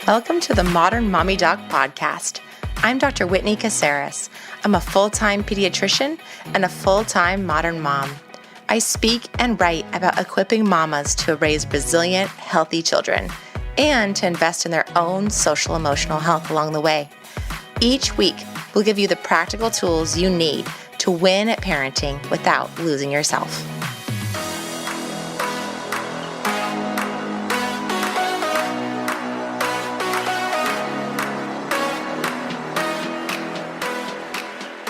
Welcome to the Modern Mommy Doc Podcast. I'm Dr. Whitney Caceres. I'm a full-time pediatrician and a full-time modern mom. I speak and write about equipping mamas to raise resilient, healthy children and to invest in their own social emotional health along the way. Each week, we'll give you the practical tools you need to win at parenting without losing yourself.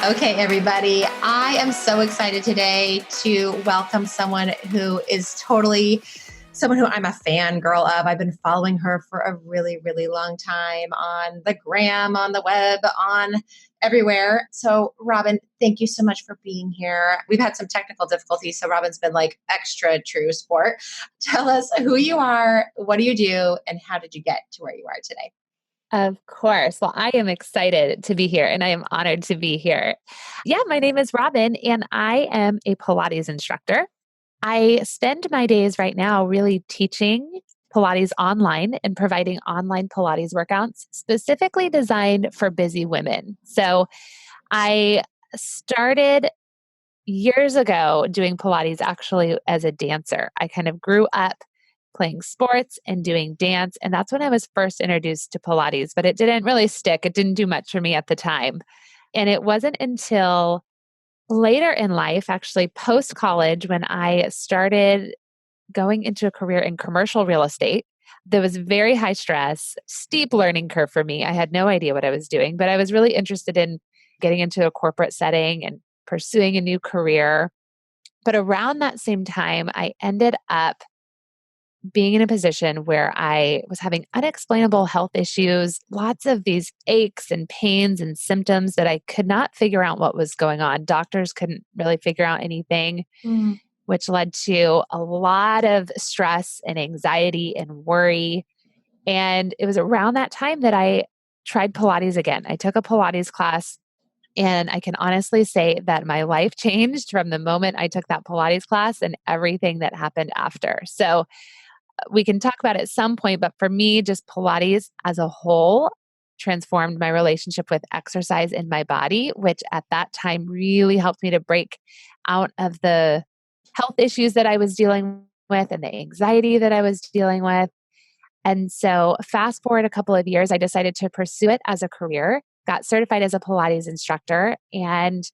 Okay, everybody, I am so excited today to welcome someone who is totally someone who I'm a fangirl of. I've been following her for a really, really long time on the gram, on the web, on everywhere. So Robin, thank you so much for being here. We've had some technical difficulties, so Robin's been like extra true sport. Tell us who you are, what do you do, and how did you get to where you are today? Of course. Well, I am excited to be here and I am honored to be here. Yeah, my name is Robin and I am a Pilates instructor. I spend my days right now really teaching Pilates online and providing online Pilates workouts specifically designed for busy women. So I started years ago doing Pilates actually as a dancer. I kind of grew up playing sports and doing dance. And that's when I was first introduced to Pilates, but it didn't really stick. It didn't do much for me at the time. And it wasn't until later in life, actually post college, when I started going into a career in commercial real estate. There was very high stress, steep learning curve for me. I had no idea what I was doing, but I was really interested in getting into a corporate setting and pursuing a new career. But around that same time, I ended up being in a position where I was having unexplainable health issues, lots of these aches and pains and symptoms that I could not figure out what was going on. Doctors couldn't really figure out anything, which led to a lot of stress and anxiety and worry. And it was around that time that I tried Pilates again. I took a Pilates class. And I can honestly say that my life changed from the moment I took that Pilates class and everything that happened after. So we can talk about it at some point, but for me, just Pilates as a whole transformed my relationship with exercise in my body, which at that time really helped me to break out of the health issues that I was dealing with and the anxiety that I was dealing with. And so fast forward a couple of years, I decided to pursue it as a career, got certified as a Pilates instructor, and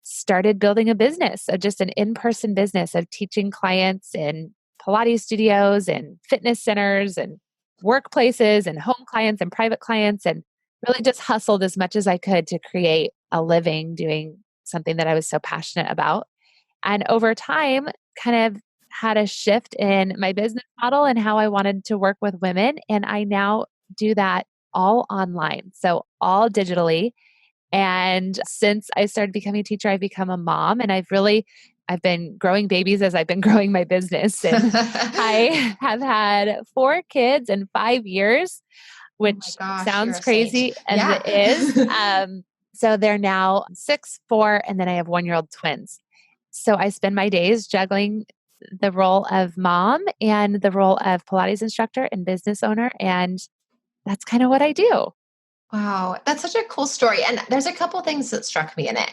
started building a business, just an in-person business of teaching clients in Pilates studios and fitness centers and workplaces and home clients and private clients, and really just hustled as much as I could to create a living doing something that I was so passionate about. And over time, kind of had a shift in my business model and how I wanted to work with women. And I now do that all online, so all digitally. And since I started becoming a teacher, I've become a mom and I've been growing babies as I've been growing my business. And I have had 4 kids in 5 years, Oh which my gosh, you're sounds a saint. crazy and Yeah. it is. So they're now 6, 4, and then I have 1-year-old twins. So I spend my days juggling the role of mom and the role of Pilates instructor and business owner. And that's kind of what I do. Wow, that's such a cool story. And there's a couple things that struck me in it.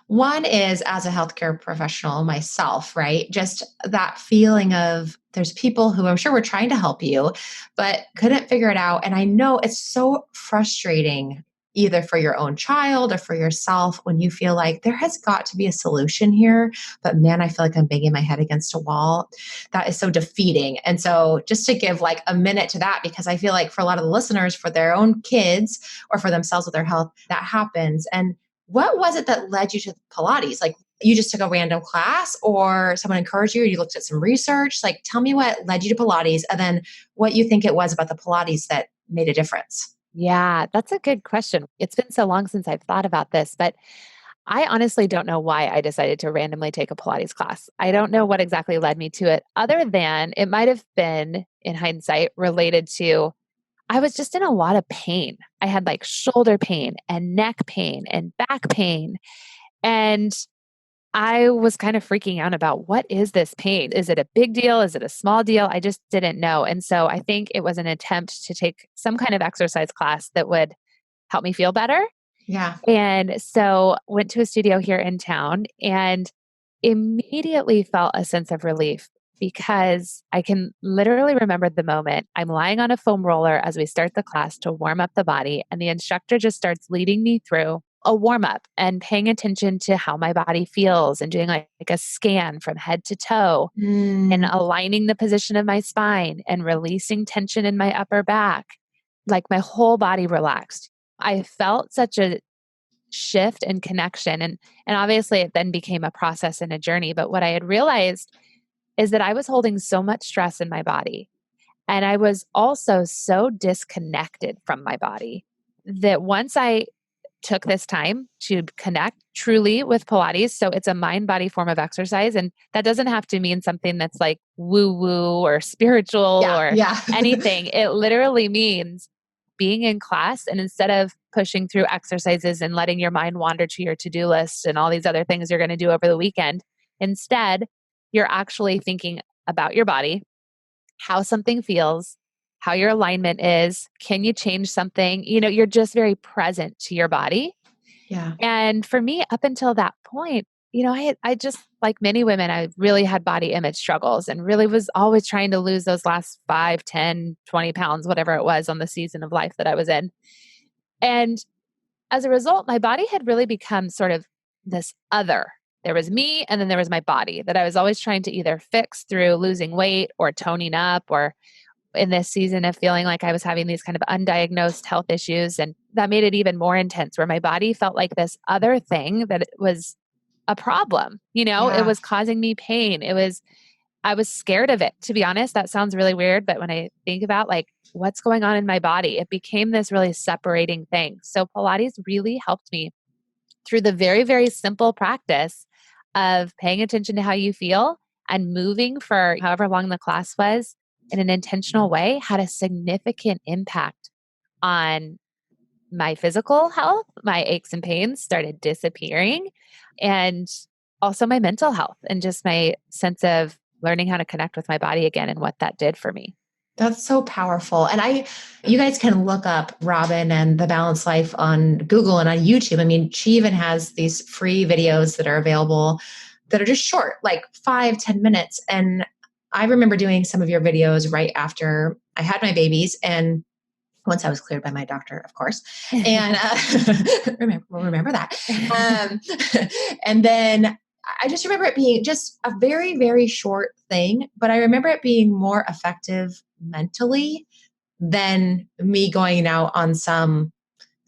One is as a healthcare professional myself, right? Just that feeling of there's people who I'm sure were trying to help you, but couldn't figure it out. And I know it's so frustrating either for your own child or for yourself when you feel like there has got to be a solution here, but man, I feel like I'm banging my head against a wall. That is so defeating. And so just to give like a minute to that, because I feel like for a lot of the listeners, for their own kids, or for themselves with their health, that happens. And what was it that led you to Pilates? Like you just took a random class or someone encouraged you or you looked at some research? Like tell me what led you to Pilates and then what you think it was about the Pilates that made a difference. Yeah, that's a good question. It's been so long since I've thought about this, but I honestly don't know why I decided to randomly take a Pilates class. I don't know what exactly led me to it, other than it might have been, in hindsight, related to I was just in a lot of pain. I had like shoulder pain and neck pain and back pain. And I was kind of freaking out about what is this pain? Is it a big deal? Is it a small deal? I just didn't know. And so I think it was an attempt to take some kind of exercise class that would help me feel better. Yeah. And so went to a studio here in town and immediately felt a sense of relief because I can literally remember the moment I'm lying on a foam roller as we start the class to warm up the body, and the instructor just starts leading me through a warm up and paying attention to how my body feels and doing like a scan from head to toe and Mm, aligning the position of my spine and releasing tension in my upper back. Like my whole body relaxed. I felt such a shift and connection, and obviously it then became a process and a journey. But what I had realized is that I was holding so much stress in my body, and I was also so disconnected from my body that once I took this time to connect truly with Pilates. So it's a mind body form of exercise. And that doesn't have to mean something that's like woo woo or spiritual yeah. or Yeah. anything. It literally means being in class, and instead of pushing through exercises and letting your mind wander to your to do list and all these other things you're going to do over the weekend, instead, you're actually thinking about your body, how something feels, how your alignment is. Can you change something? You're just very present to your body. Yeah. And for me, up until that point, I just, like many women, I really had body image struggles and really was always trying to lose those last 5, 10, 20 pounds, whatever it was on the season of life that I was in. And as a result, my body had really become sort of this other. There was me, and then there was my body that I was always trying to either fix through losing weight or toning up, or in this season of feeling like I was having these kind of undiagnosed health issues. And that made it even more intense, where my body felt like this other thing that it was a problem. It Yeah. was causing me pain. I was scared of it, to be honest. That sounds really weird. But when I think about like what's going on in my body, it became this really separating thing. So Pilates really helped me through the very, very simple practice of paying attention to how you feel and moving for however long the class was in an intentional way had a significant impact on my physical health. My aches and pains started disappearing, and also my mental health and just my sense of learning how to connect with my body again and what that did for me. That's so powerful. And you guys can look up Robin and the Balanced Life on Google and on YouTube. I mean, she even has these free videos that are available that are just short, like 5, 10 minutes. And I remember doing some of your videos right after I had my babies, and once I was cleared by my doctor, of course. And remember that. Um, and then I just remember it being just a very, very short thing, but I remember it being more effective mentally than me going out on some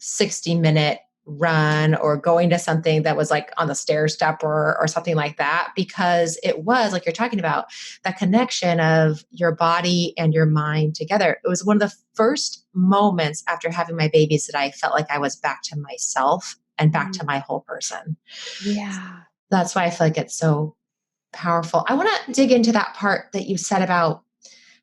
60-minute run or going to something that was like on the stair step or something like that, because it was like you're talking about that connection of your body and your mind together. It was one of the first moments after having my babies that I felt like I was back to myself and back Mm, to my whole person. yeah. That's why I feel like it's so powerful. I want to dig into that part that you said about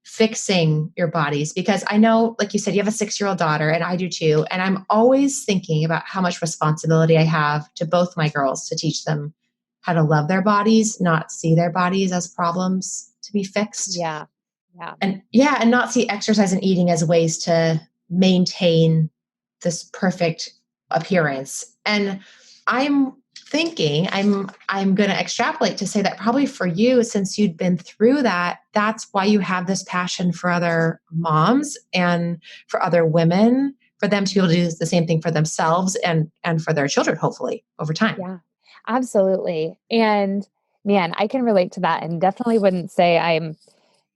fixing your bodies, because I know, like you said, you have a 6-year-old daughter, and I do too. And I'm always thinking about how much responsibility I have to both my girls to teach them how to love their bodies, not see their bodies as problems to be fixed. Yeah. Yeah. And yeah, and not see exercise and eating as ways to maintain this perfect appearance. And I'm thinking I'm going to extrapolate to say that probably for you, since you'd been through that, that's why you have this passion for other moms and for other women, for them to be able to do the same thing for themselves and for their children, hopefully over time. Yeah, absolutely. And man, I can relate to that and definitely wouldn't say I'm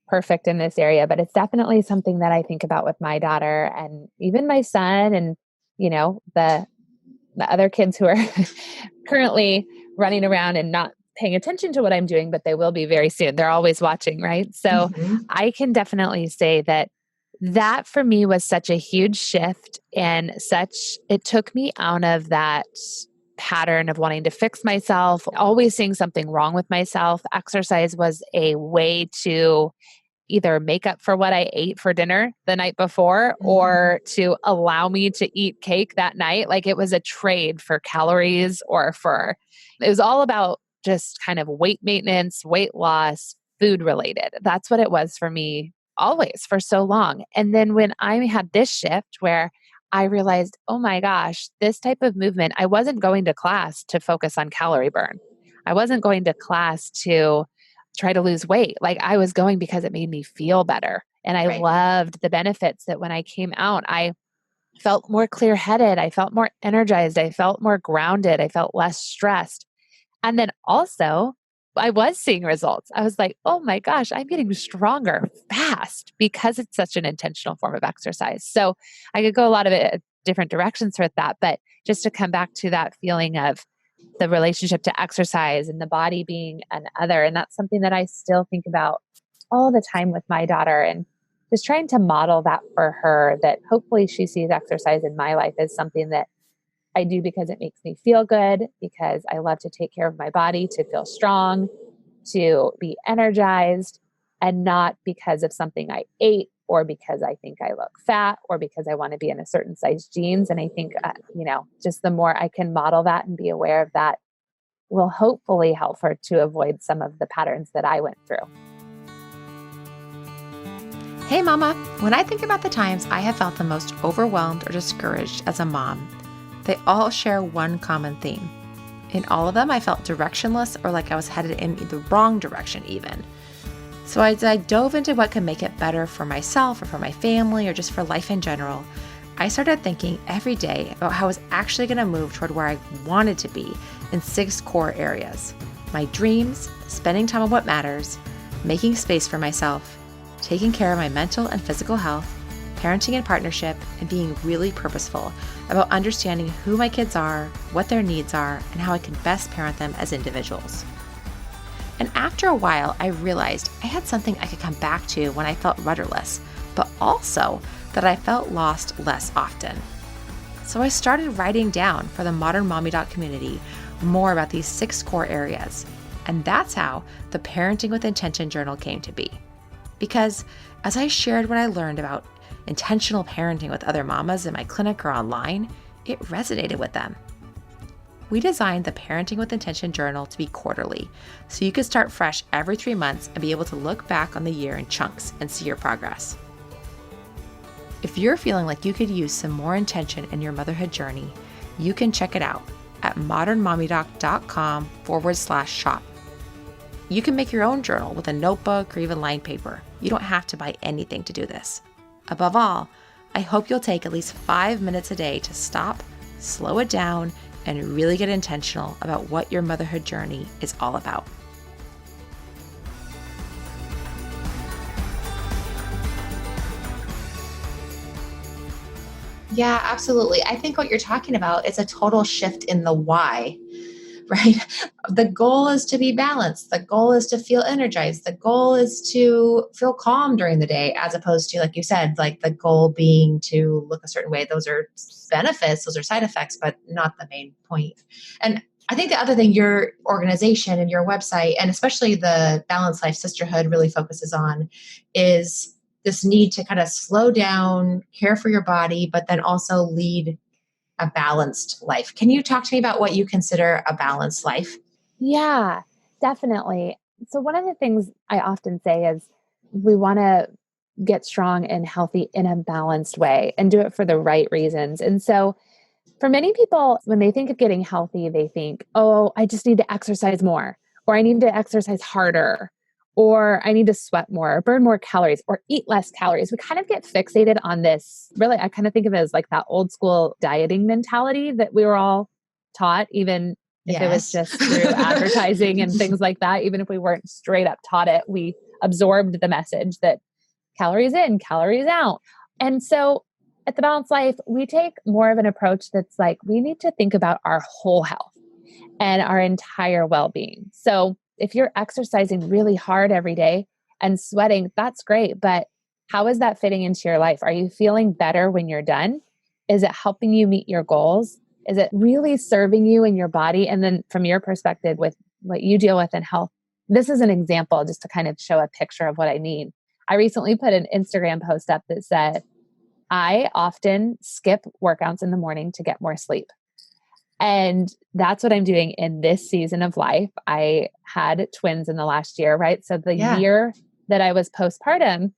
perfect in this area, but it's definitely something that I think about with my daughter and even my son and the other kids who are currently running around and not paying attention to what I'm doing, but they will be very soon. They're always watching, right? So Mhm. I can definitely say that that for me was such a huge shift and it took me out of that pattern of wanting to fix myself, always seeing something wrong with myself. Exercise was a way to either make up for what I ate for dinner the night before Mhm. or to allow me to eat cake that night. Like it was a trade for calories it was all about just kind of weight maintenance, weight loss, food related. That's what it was for me always for so long. And then when I had this shift where I realized, oh my gosh, this type of movement, I wasn't going to class to focus on calorie burn. I wasn't going to class to try to lose weight. Like I was going because it made me feel better. And I Right. loved the benefits that when I came out, I felt more clear headed. I felt more energized. I felt more grounded. I felt less stressed. And then also, I was seeing results. I was like, oh my gosh, I'm getting stronger fast because it's such an intentional form of exercise. So I could go a lot of different directions with that. But just to come back to that feeling of the relationship to exercise and the body being an other. And that's something that I still think about all the time with my daughter and just trying to model that for her that hopefully she sees exercise in my life as something that I do because it makes me feel good, because I love to take care of my body, to feel strong, to be energized, and not because of something I ate or because I think I look fat or because I want to be in a certain size jeans. And I think, just the more I can model that and be aware of that will hopefully help her to avoid some of the patterns that I went through. Hey, Mama. When I think about the times I have felt the most overwhelmed or discouraged as a mom, they all share one common theme. In all of them, I felt directionless or like I was headed in the wrong direction, even. So as I dove into what could make it better for myself or for my family or just for life in general, I started thinking every day about how I was actually going to move toward where I wanted to be in 6 core areas: my dreams, spending time on what matters, making space for myself, taking care of my mental and physical health, parenting in partnership, and being really purposeful about understanding who my kids are, what their needs are, and how I can best parent them as individuals. And after a while, I realized I had something I could come back to when I felt rudderless, but also that I felt lost less often. So I started writing down for the Modern Mommy Doc community more about these 6 core areas. And that's how the Parenting with Intention journal came to be. Because as I shared what I learned about intentional parenting with other mamas in my clinic or online, it resonated with them. We designed the Parenting with Intention journal to be quarterly, so you could start fresh every 3 months and be able to look back on the year in chunks and see your progress. If you're feeling like you could use some more intention in your motherhood journey, you can check it out at modernmommydoc.com/shop. You can make your own journal with a notebook or even lined paper. You don't have to buy anything to do this. Above all, I hope you'll take at least 5 minutes a day to stop, slow it down, and really get intentional about what your motherhood journey is all about. Yeah, absolutely. I think what you're talking about is a total shift in the why, right? The goal is to be balanced. The goal is to feel energized. The goal is to feel calm during the day, as opposed to, like you said, like the goal being to look a certain way. Those are benefits, those are side effects, but not the main point. And I think the other thing your organization and your website, and especially the Balanced Life Sisterhood, really focuses on is this need to kind of slow down, care for your body, but then also lead a balanced life. Can you talk to me about what you consider a balanced life? Yeah, definitely. So, one of the things I often say is we want to get strong and healthy in a balanced way and do it for the right reasons. And so, for many people, when they think of getting healthy, they think, oh, I just need to exercise more, or I need to exercise harder, or I need to sweat more, or burn more calories, or eat less calories. We kind of get fixated on this. Really, I kind of think of it as like that old school dieting mentality that we were all taught, even if it was Yes. just through advertising and things like that. Even if we weren't straight up taught it, we absorbed the message that calories in, calories out. And so at the Balanced Life, we take more of an approach that's like, we need to think about our whole health and our entire well being. So if you're exercising really hard every day and sweating, that's great. But how is that fitting into your life? Are you feeling better when you're done? Is it helping you meet your goals? Is it really serving you and your body? And then from your perspective, with what you deal with in health, this is an example just to kind of show a picture of what I mean. I recently put an Instagram post up that said, I often skip workouts in the morning to get more sleep. And that's what I'm doing in this season of life. I had twins in the last year, right? So the Yeah. year that I was postpartum,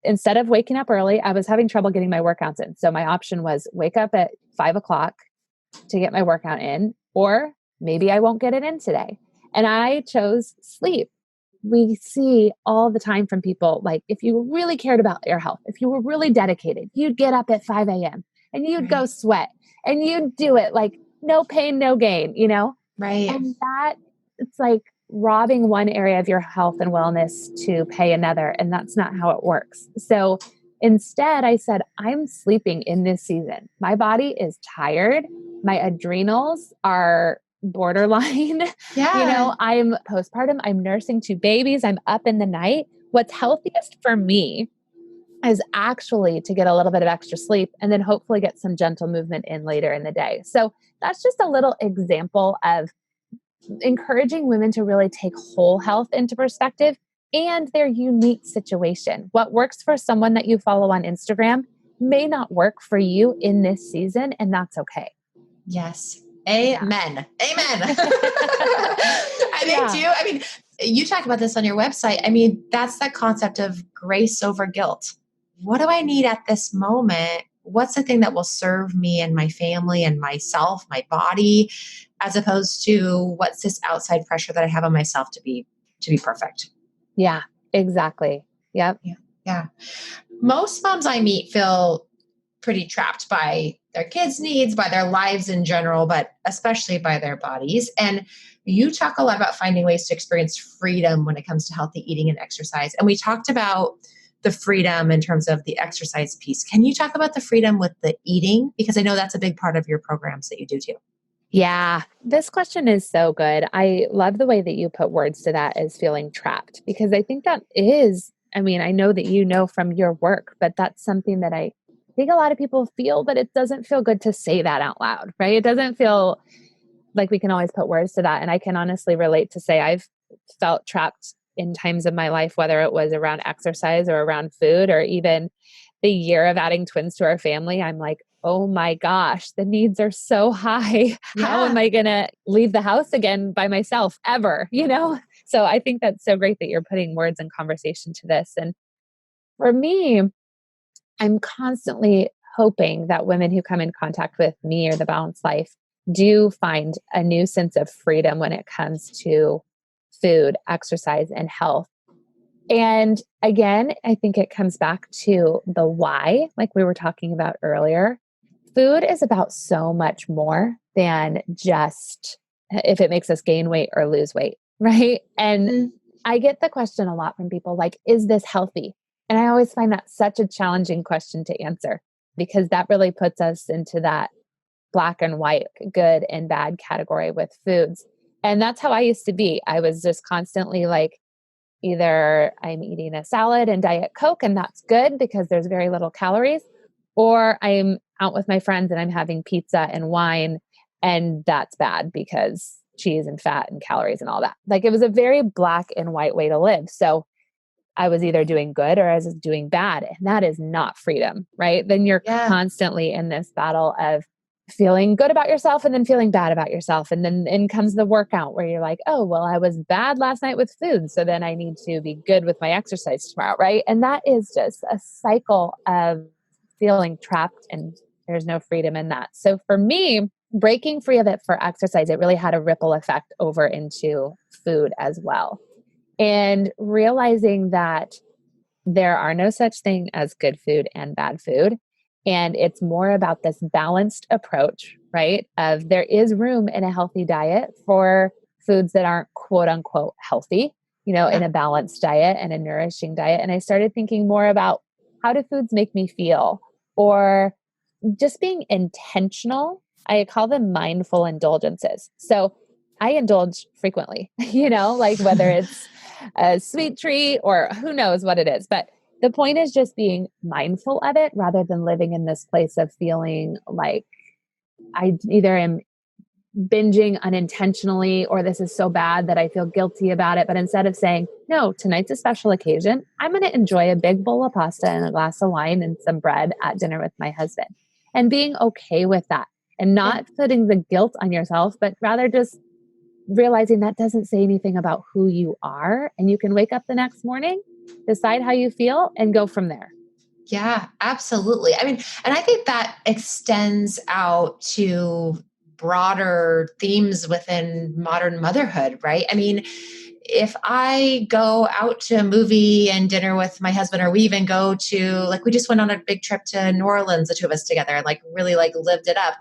instead of waking up early, I was having trouble getting my workouts in. So my option was wake up at 5 o'clock to get my workout in, or maybe I won't get it in today. And I chose sleep. We see all the time from people, like if you really cared about your health, if you were really dedicated, you'd get up at 5 a.m. and you'd go Right. sweat and you'd do it like no pain, no gain, you know? Right. And that it's like robbing one area of your health and wellness to pay another. And that's not how it works. So instead, I said, I'm sleeping in this season. My body is tired. My adrenals are borderline. Yeah. I'm postpartum, I'm nursing two babies, I'm up in the night. What's healthiest for me is actually to get a little bit of extra sleep and then hopefully get some gentle movement in later in the day. So that's just a little example of encouraging women to really take whole health into perspective and their unique situation. What works for someone that you follow on Instagram may not work for you in this season, and that's okay. Yes. Yeah. Amen. Amen. I think Yeah. too. I mean, you talk about this on your website. I mean, that's the concept of grace over guilt. What do I need at this moment? What's the thing that will serve me and my family and myself, my body, as opposed to what's this outside pressure that I have on myself to be perfect? Yeah, exactly. Yep. Yeah. Yeah. Most moms I meet feel pretty trapped by their kids' needs, by their lives in general, but especially by their bodies. And you talk a lot about finding ways to experience freedom when it comes to healthy eating and exercise. And we talked about the freedom in terms of the exercise piece. Can you talk about the freedom with the eating? Because I know that's a big part of your programs that you do too. Yeah, this question is so good. I love the way that you put words to that as feeling trapped because I think that is, I mean, I know that you know from your work, but that's something that I think a lot of people feel, but it doesn't feel good to say that out loud, right? It doesn't feel like we can always put words to that. And I can honestly relate to say I've felt trapped in times of my life, whether it was around exercise or around food or even the year of adding twins to our family. I'm like, oh my gosh, the needs are so high. How am Yeah. I going to leave the house again by myself ever? So I think that's so great that you're putting words and conversation to this. And for me, I'm constantly hoping that women who come in contact with me or the balanced life do find a new sense of freedom when it comes to food, exercise, and health. And again, I think it comes back to the why, like we were talking about earlier. Food is about so much more than just if it makes us gain weight or lose weight, right? And Mhm. I get the question a lot from people like, is this healthy? And I always find that such a challenging question to answer because that really puts us into that black and white, good and bad category with foods. And that's how I used to be. I was just constantly like, either I'm eating a salad and Diet Coke, and that's good because there's very little calories, or I'm out with my friends and I'm having pizza and wine, and that's bad because cheese and fat and calories and all that. Like it was a very black and white way to live. So I was either doing good or I was doing bad. And that is not freedom, right? Then you're Yeah. constantly in this battle of feeling good about yourself and then feeling bad about yourself. And then in comes the workout where you're like, oh, well, I was bad last night with food. So then I need to be good with my exercise tomorrow, right? And that is just a cycle of feeling trapped and there's no freedom in that. So for me, breaking free of it for exercise, it really had a ripple effect over into food as well and realizing that there are no such thing as good food and bad food. And it's more about this balanced approach, right? Of there is room in a healthy diet for foods that aren't quote unquote healthy, in Yeah. a balanced diet and a nourishing diet. And I started thinking more about how do foods make me feel or just being intentional. I call them mindful indulgences. So I indulge frequently, like whether it's a sweet treat or who knows what it is. But the point is just being mindful of it rather than living in this place of feeling like I either am binging unintentionally or this is so bad that I feel guilty about it. But instead of saying, no, tonight's a special occasion, I'm going to enjoy a big bowl of pasta and a glass of wine and some bread at dinner with my husband and being okay with that. and Yeah. not putting the guilt on yourself, but rather just realizing that doesn't say anything about who you are. And you can wake up the next morning, decide how you feel, and go from there. Yeah, absolutely. I mean, and I think that extends out to broader themes within modern motherhood, right? I mean, if I go out to a movie and dinner with my husband, or we even go to, like, we just went on a big trip to New Orleans, the two of us together, and like really like lived it up.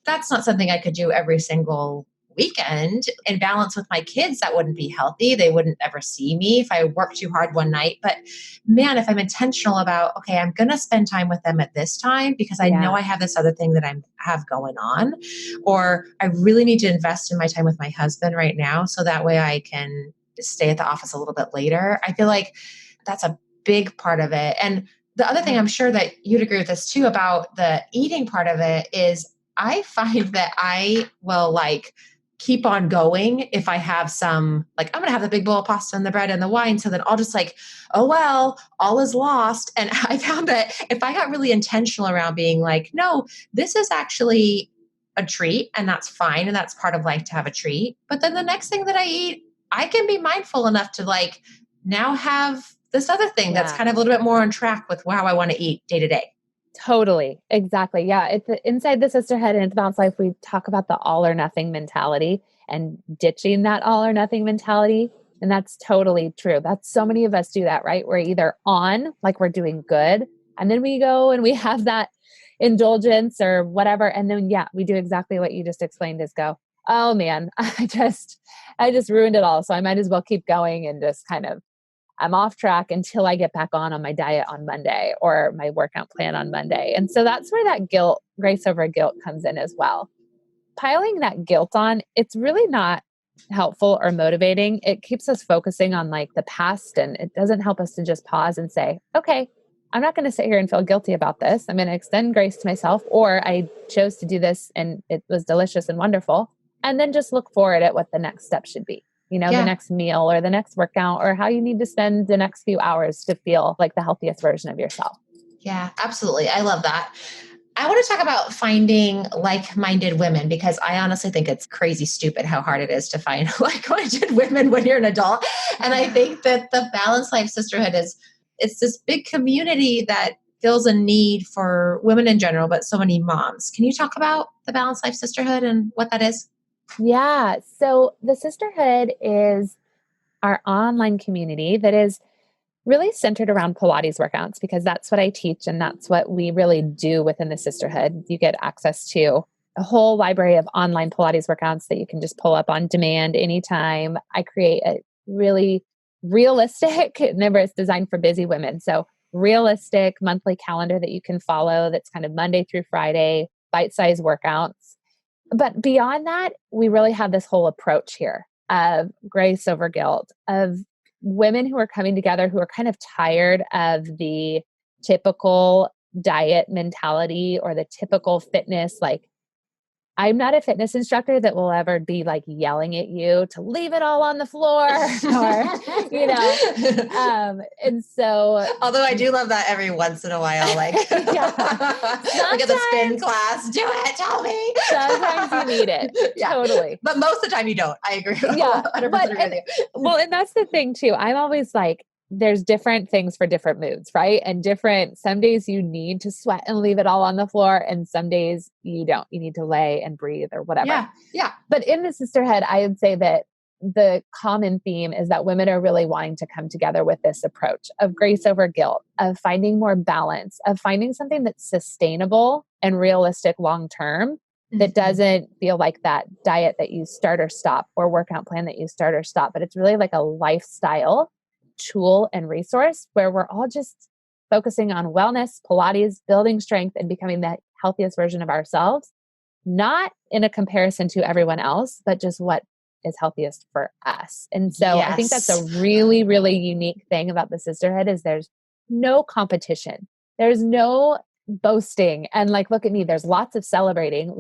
That's not something I could do every single weekend. In balance with my kids, that wouldn't be healthy. They wouldn't ever see me if I worked too hard one night. But man, if I'm intentional about, okay, I'm going to spend time with them at this time because I know Yeah. I have this other thing that I have going on, or I really need to invest in my time with my husband right now so that way I can stay at the office a little bit later. I feel like that's a big part of it. And the other thing, Yeah. I'm sure that you'd agree with this too about the eating part of it, is I find that I will like keep on going if I have some, like, I'm going to have the big bowl of pasta and the bread and the wine. So then I'll just like, oh, well, all is lost. And I found that if I got really intentional around being like, no, this is actually a treat and that's fine. And that's part of life to have a treat. But then the next thing that I eat, I can be mindful enough to like now have this other thing that's Yeah. kind of a little bit more on track with how I want to eat day to day. Totally. Exactly. Yeah. It's inside the sisterhood and it's balanced life. We talk about the all or nothing mentality and ditching that all or nothing mentality. And that's totally true. That's so many of us do that, right? We're either on, like we're doing good, and then we go and we have that indulgence or whatever. And then, yeah, we do exactly what you just explained is go, oh man, I just ruined it all. So I might as well keep going and just kind of I'm off track until I get back on my diet on Monday or my workout plan on Monday. And so that's where that guilt, grace over guilt comes in as well. Piling that guilt on, it's really not helpful or motivating. It keeps us focusing on like the past and it doesn't help us to just pause and say, okay, I'm not going to sit here and feel guilty about this. I'm going to extend grace to myself, or I chose to do this and it was delicious and wonderful. And then just look forward at what the next step should be. The Yeah. next meal or the next workout or how you need to spend the next few hours to feel like the healthiest version of yourself. Yeah, absolutely. I love that. I want to talk about finding like-minded women because I honestly think it's crazy stupid how hard it is to find like-minded women when you're an adult. And I think that the Balanced Life Sisterhood it's this big community that feels a need for women in general, but so many moms. Can you talk about the Balanced Life Sisterhood and what that is? Yeah. So the sisterhood is our online community that is really centered around Pilates workouts because that's what I teach and that's what we really do within the sisterhood. You get access to a whole library of online Pilates workouts that you can just pull up on demand anytime. I create a really realistic, remember it's designed for busy women. So realistic monthly calendar that you can follow that's kind of Monday through Friday, bite-sized workouts. But beyond that, we really have this whole approach here of grace over guilt, of women who are coming together who are kind of tired of the typical diet mentality or the typical fitness, like I'm not a fitness instructor that will ever be like yelling at you to leave it all on the floor or, you know. And so, Although I do love that every once in a while, like, yeah, like at the spin sometimes, class, do it, tell me. sometimes you need it. Yeah. Totally. But most of the time you don't. I agree. Yeah. 100% But, agree and with you. well, and that's the thing too. I'm always like, there's different things for different moods, right? And some days you need to sweat and leave it all on the floor. And some days you don't. You need to lay and breathe or whatever. Yeah. Yeah. But in the sisterhood, I would say that the common theme is that women are really wanting to come together with this approach of grace over guilt, of finding more balance, of finding something that's sustainable and realistic long term that Mhm. doesn't feel like that diet that you start or stop or workout plan that you start or stop, but it's really like a lifestyle tool and resource where we're all just focusing on wellness, Pilates, building strength, and becoming the healthiest version of ourselves, not in a comparison to everyone else, but just what is healthiest for us. And so I think that's a Yes. really, really unique thing about the sisterhood is there's no competition. There's no boasting and like, look at me, there's lots of celebrating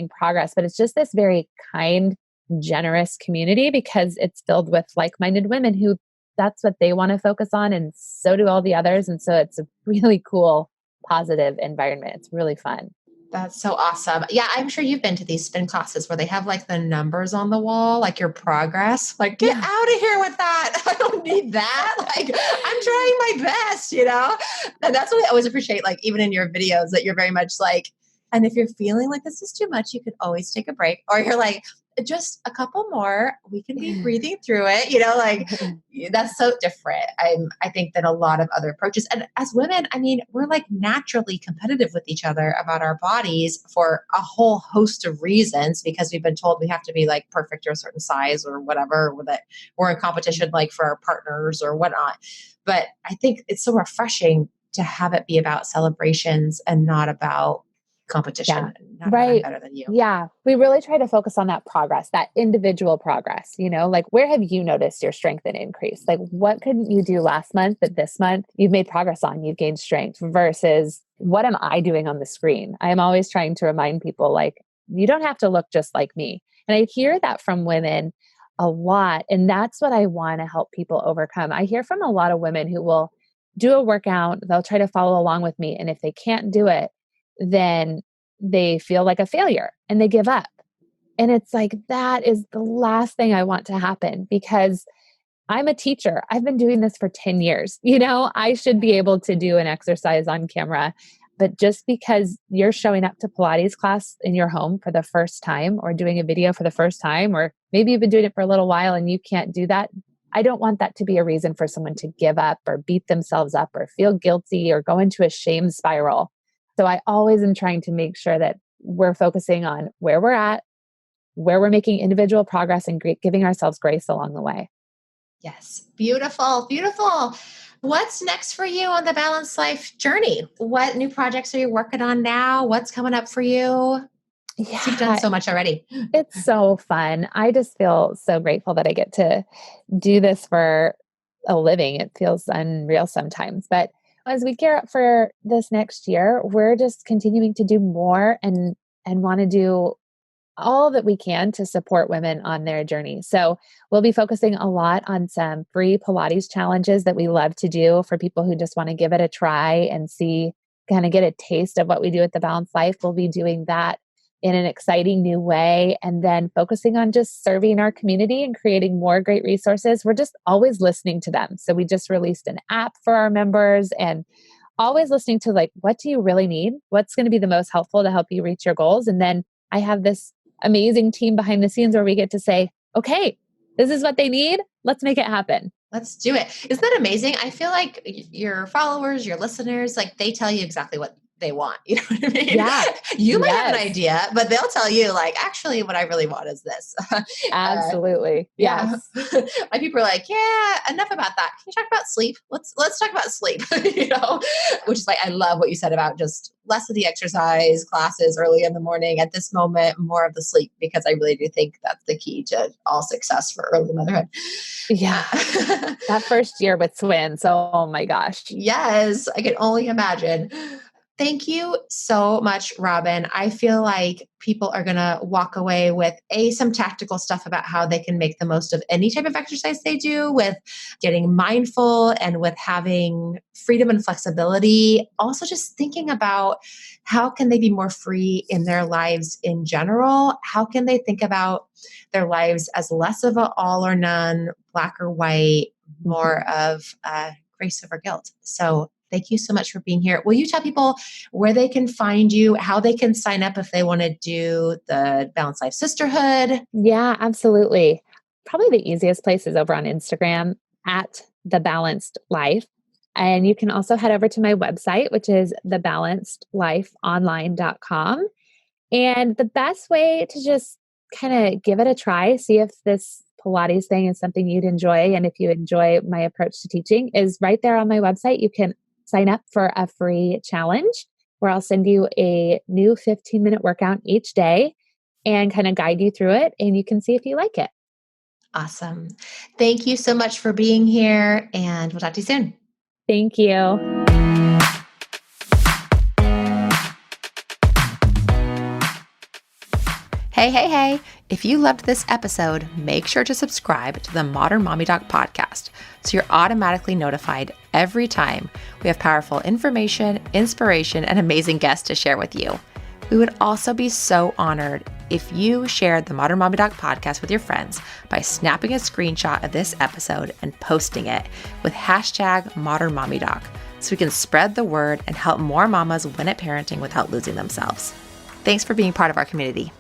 progress, but it's just this very kind, generous community because it's filled with like-minded women who that's what they want to focus on. And so do all the others. And so it's a really cool, positive environment. It's really fun. That's so awesome. Yeah, I'm sure you've been to these spin classes where they have like the numbers on the wall, like your progress. Like, get Yeah. out of here with that. I don't need that. Like, I'm trying my best, you know? And that's what I always appreciate, like, even in your videos, that you're very much like, and if you're feeling like this is too much, you could always take a break. Or you're like, just a couple more, we can be breathing through it, like that's so different. I think than a lot of other approaches. And as women, I mean, we're like naturally competitive with each other about our bodies for a whole host of reasons because we've been told we have to be like perfect or a certain size or whatever, or that we're in competition like for our partners or whatnot. But I think it's so refreshing to have it be about celebrations and not about Yeah. competition, not about I'm Right. better than you. Yeah. We really try to focus on that progress, that individual progress, like where have you noticed your strength and increase? Like what couldn't you do last month that this month you've made progress on, you've gained strength versus what am I doing on the screen? I am always trying to remind people like, you don't have to look just like me. And I hear that from women a lot. And that's what I want to help people overcome. I hear from a lot of women who will do a workout, they'll try to follow along with me. And if they can't do it, then they feel like a failure and they give up. And it's like, that is the last thing I want to happen because I'm a teacher. I've been doing this for 10 years. I should be able to do an exercise on camera. But just because you're showing up to Pilates class in your home for the first time or doing a video for the first time, or maybe you've been doing it for a little while and you can't do that, I don't want that to be a reason for someone to give up or beat themselves up or feel guilty or go into a shame spiral. So I always am trying to make sure that we're focusing on where we're at, where we're making individual progress and giving ourselves grace along the way. Yes. Beautiful. Beautiful. What's next for you on the balanced life journey? What new projects are you working on now? What's coming up for you? You've done Yeah, so much already. it's so fun. I just feel so grateful that I get to do this for a living. It feels unreal sometimes. But as we gear up for this next year, we're just continuing to do more and want to do all that we can to support women on their journey. So we'll be focusing a lot on some free Pilates challenges that we love to do for people who just want to give it a try and see, kind of get a taste of what we do at the Balanced Life. We'll be doing that in an exciting new way and then focusing on just serving our community and creating more great resources. We're just always listening to them. So we just released an app for our members and always listening to like, what do you really need? What's going to be the most helpful to help you reach your goals? And then I have this amazing team behind the scenes where we get to say, okay, this is what they need. Let's make it happen. Let's do it. Isn't that amazing? I feel like your followers, your listeners, like they tell you exactly what they want. You know what I mean? Yeah. You might have an Yes. idea, but they'll tell you like, actually what I really want is this. Absolutely. Yeah. Yes. My people are like, yeah, enough about that. Can you talk about sleep? Let's talk about sleep, which is like, I love what you said about just less of the exercise classes early in the morning at this moment, more of the sleep, because I really do think that's the key to all success for early motherhood. Yeah. That first year with twins. Oh my gosh. Yes, I can only imagine. Thank you so much, Robin. I feel like people are going to walk away with some tactical stuff about how they can make the most of any type of exercise they do, with getting mindful and with having freedom and flexibility. Also just thinking about how can they be more free in their lives in general? How can they think about their lives as less of a all or none, black or white, more of grace over guilt. So thank you so much for being here. Will you tell people where they can find you, how they can sign up if they want to do the Balanced Life Sisterhood? Yeah, absolutely. Probably the easiest place is over on Instagram at The Balanced Life. And you can also head over to my website, which is thebalancedlifeonline.com. And the best way to just kind of give it a try, see if this Pilates thing is something you'd enjoy. And if you enjoy my approach to teaching, is right there on my website. You can sign up for a free challenge where I'll send you a new 15-minute workout each day and kind of guide you through it. And you can see if you like it. Awesome. Thank you so much for being here, and we'll talk to you soon. Thank you. Hey. If you loved this episode, make sure to subscribe to the Modern Mommy Doc podcast so you're automatically notified every time we have powerful information, inspiration, and amazing guests to share with you. We would also be so honored if you shared the Modern Mommy Doc podcast with your friends by snapping a screenshot of this episode and posting it with hashtag Modern Mommy Doc, so we can spread the word and help more mamas win at parenting without losing themselves. Thanks for being part of our community.